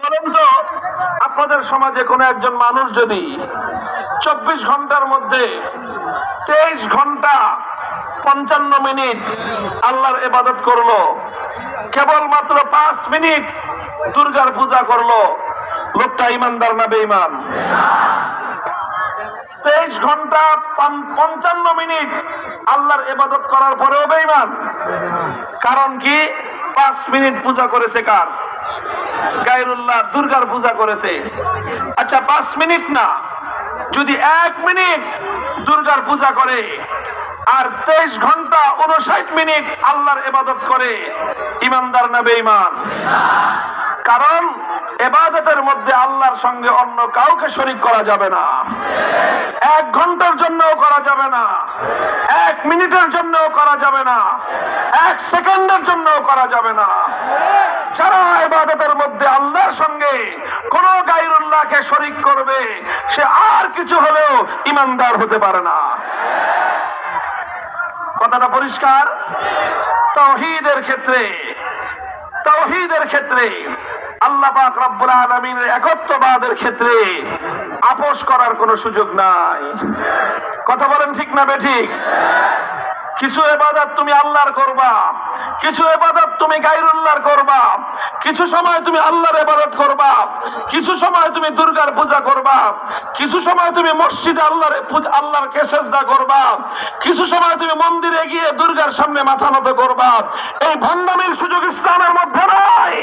বলেন তো, আপনাদের সমাজে কোন একজন মানুষ যদি 24 ঘন্টার মধ্যে 23 ঘন্টা 55 মিনিট আল্লাহর ইবাদত করলো, কেবলমাত্র 5 মিনিট দুর্গার পূজা করলো, লোকটা ইমানদার না বেঈমান? 23 ঘন্টা 55 মিনিট আল্লাহর ইবাদত করার পরেও বেঈমান। কারণ কি? 5 মিনিট পূজা করেছে কার? গায়রুল্লাহ, দুর্গার পূজা করেছে। আচ্ছা, 5 মিনিট না, যদি 1 মিনিট দুর্গার পূজা করে আর 23 ঘন্টা 59 মিনিট আল্লাহর ইবাদত করে, ইমানদার না বেঈমান? কারণ ইবাদতের মধ্যে আল্লাহর সঙ্গে অন্য কাউকে শরীক করা যাবে না। 1 ঘন্টার জন্যও করা যাবে না, 1 মিনিটের জন্যও করা যাবে না, 1 সেকেন্ডের জন্যও করা যাবে না। যারা ইবাদতের মধ্যে আল্লাহর সঙ্গে কোন গায়রুল্লাহকে শরীক করবে, সে আর কিছু হলেও ইমানদার হতে পারে না। কথাটা পরিষ্কার? তাওহীদের ক্ষেত্রে আল্লাহ পাক রব্বুল আলামিনের একত্ববাদের ক্ষেত্রে আপোষ করার কোনো সুযোগ নাই। কথা বলেন ঠিক না বেঠিক? কিছু ইবাদত তুমি আল্লাহর করবা, কিছু ইবাদত তুমি গায়রুল্লাহর করবা, কিছু সময় তুমি আল্লাহর ইবাদত করবা, কিছু সময় তুমি দুর্গার পূজা করবা, কিছু সময় তুমি মসজিদে আল্লাহরকে সিজদা করবা, কিছু সময় তুমি মন্দিরে গিয়ে দুর্গার সামনে মাথা নত করবা। এই ভণ্ডামির সুযোগ ইসলামের মধ্যে নাই।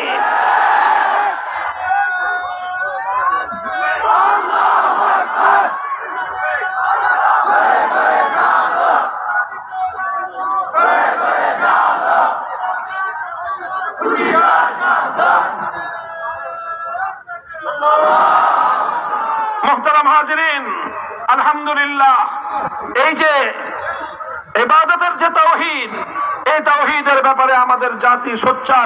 মুহতারাম হাজিরিন, আলহামদুলিল্লাহ, এই যে ইবাদতের যে তাওহীদ, এই তাওহীদের ব্যাপারে আমাদের জাতি সোচ্চার।